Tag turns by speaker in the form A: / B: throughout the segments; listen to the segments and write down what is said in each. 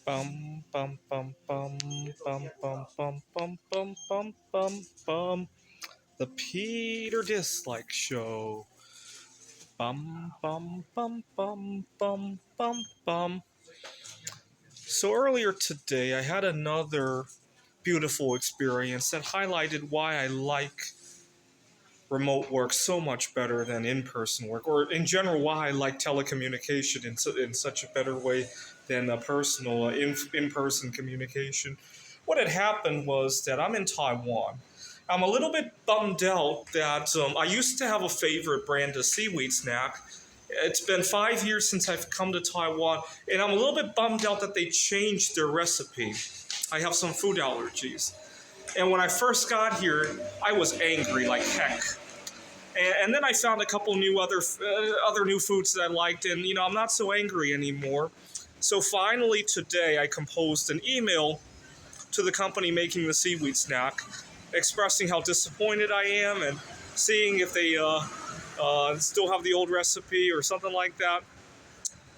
A: Bum bum bum bum bum bum bum bum bum bum bum bum. The Peter Dislike Show. Bum bum bum bum bum bum bum. So earlier today, I had another beautiful experience that highlighted why I like remote work so much better than in-person work, or in general, why I like telecommunication in such a better way than a personal in-person communication. What had happened was that I'm in Taiwan. I'm a little bit bummed out that I used to have a favorite brand of seaweed snack. It's been 5 years since I've come to Taiwan, and I'm a little bit bummed out that they changed their recipe. I have some food allergies. And when I first got here, I was angry like heck. And then I found a couple new other new foods that I liked, and I'm not so angry anymore. So finally today, I composed an email to the company making the seaweed snack, expressing how disappointed I am and seeing if they still have the old recipe or something like that.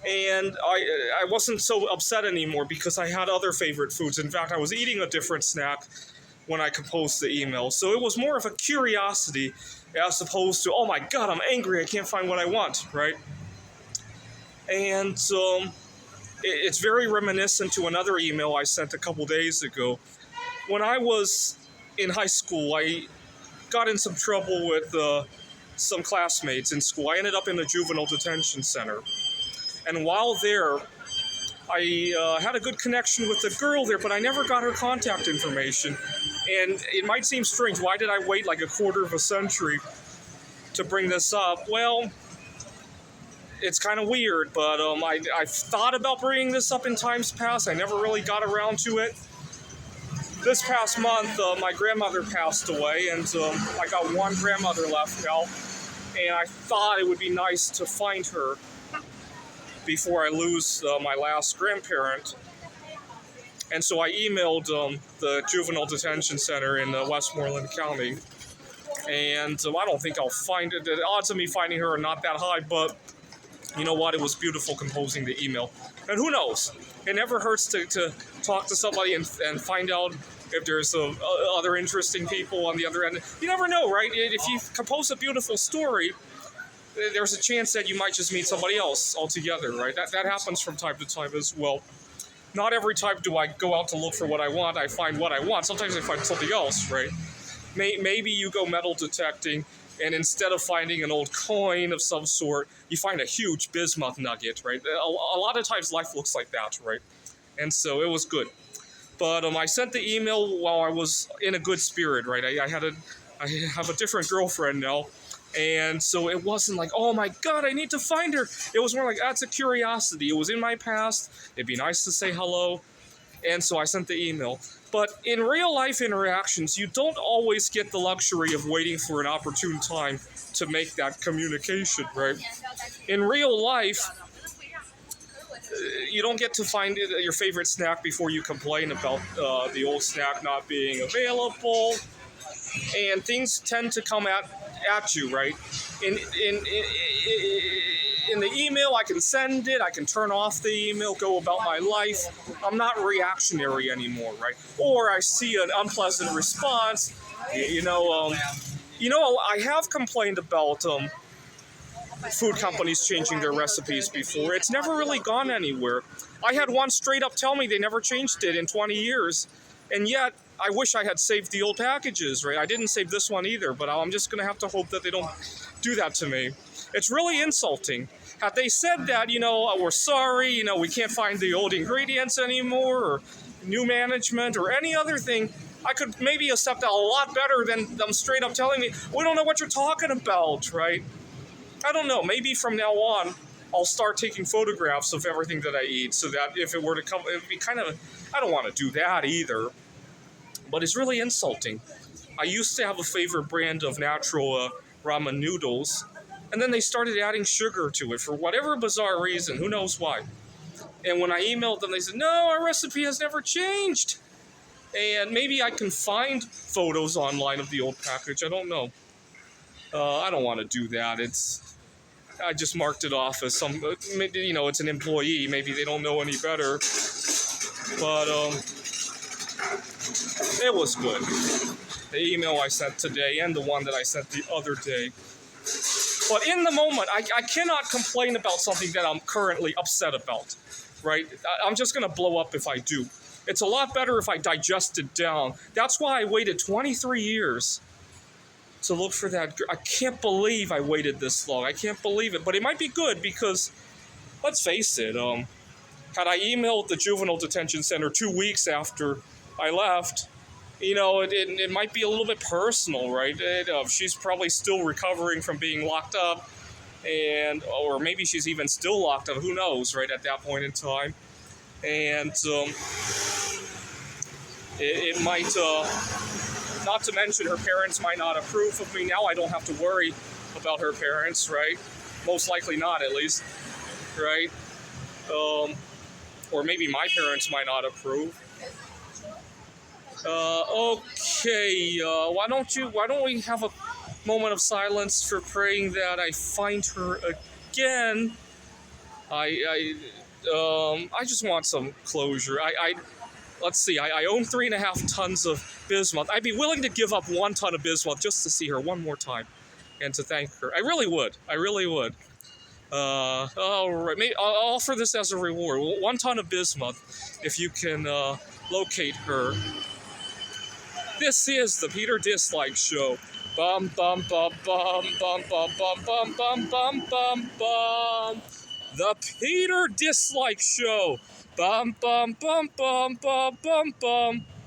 A: And I wasn't so upset anymore because I had other favorite foods. In fact, I was eating a different snack when I composed the email. So it was more of a curiosity as opposed to, oh my God, I'm angry, I can't find what I want, right? And it's very reminiscent to another email I sent a couple days ago. When I was in high school, I got in some trouble with some classmates in school. I ended up in a juvenile detention center. And while there, I had a good connection with the girl there, but I never got her contact information. And it might seem strange. Why did I wait like a quarter of a century to bring this up? Well, it's kind of weird, but I've thought about bringing this up in times past. I never really got around to it. This past month, my grandmother passed away, and I got one grandmother left now. And I thought it would be nice to find her before I lose my last grandparent. And so I emailed the juvenile detention center in Westmoreland County. And I don't think I'll find it. The odds of me finding her are not that high, but you know what? It was beautiful composing the email. And who knows? It never hurts to talk to somebody and find out if there's other interesting people on the other end. You never know, right? If you compose a beautiful story, there's a chance that you might just meet somebody else altogether, right? That happens from time to time as well. Not every time do I go out to look for what I want, I find what I want. Sometimes I find something else, right? Maybe you go metal detecting, and instead of finding an old coin of some sort, you find a huge bismuth nugget, right? A lot of times life looks like that, right? And so it was good. But I sent the email while I was in a good spirit, right? I have a different girlfriend now. And so it wasn't like, oh my God, I need to find her. It was more like, that's a curiosity. It was in my past. It'd be nice to say hello. And so I sent the email. But in real life interactions, you don't always get the luxury of waiting for an opportune time to make that communication, right? In real life, you don't get to find your favorite snack before you complain about the old snack not being available. And things tend to come at you, right? In the email, I can send it, I can turn off the email, go about my life. I'm not reactionary anymore, right? Or I see an unpleasant response. I have complained about food companies changing their recipes before. It's never really gone anywhere. I had one straight up tell me they never changed it in 20 years. And yet, I wish I had saved the old packages, right? I didn't save this one either, but I'm just going to have to hope that they don't do that to me. It's really insulting. Had they said that, we're sorry, we can't find the old ingredients anymore, or new management, or any other thing, I could maybe accept that a lot better than them straight up telling me, we don't know what you're talking about, right? I don't know. Maybe from now on, I'll start taking photographs of everything that I eat so that if it were to come, it would be kind of, I don't want to do that either. But it's really insulting. I used to have a favorite brand of natural ramen noodles, and then they started adding sugar to it for whatever bizarre reason. Who knows why? And when I emailed them, they said, no, our recipe has never changed. And maybe I can find photos online of the old package. I don't know. I don't want to do that. I just marked it off as it's an employee. Maybe they don't know any better. But it was good. The email I sent today and the one that I sent the other day. But in the moment, I cannot complain about something that I'm currently upset about, right? I'm just going to blow up if I do. It's a lot better if I digest it down. That's why I waited 23 years to look for that. I can't believe I waited this long. I can't believe it. But it might be good because, let's face it, had I emailed the juvenile detention center 2 weeks after I left, it might be a little bit personal, right? She's probably still recovering from being locked up, or maybe she's even still locked up. Who knows, right? At that point in time, and it might. Not to mention, her parents might not approve of me. Now I don't have to worry about her parents, right? Most likely not, at least, right? Or maybe my parents might not approve. Okay, why don't we have a moment of silence for praying that I find her again? I just want some closure. Let's see, I own 3.5 tons of bismuth. I'd be willing to give up 1 ton of bismuth just to see her one more time and to thank her. I really would. All right, maybe I'll offer this as a reward. 1 ton of bismuth, if you can locate her. This is the Peter Dislike Show. Bum bum bum bum bum bum bum bum bum bum bum bum. The Peter Dislike Show. Bum bum bum bum bum bum bum.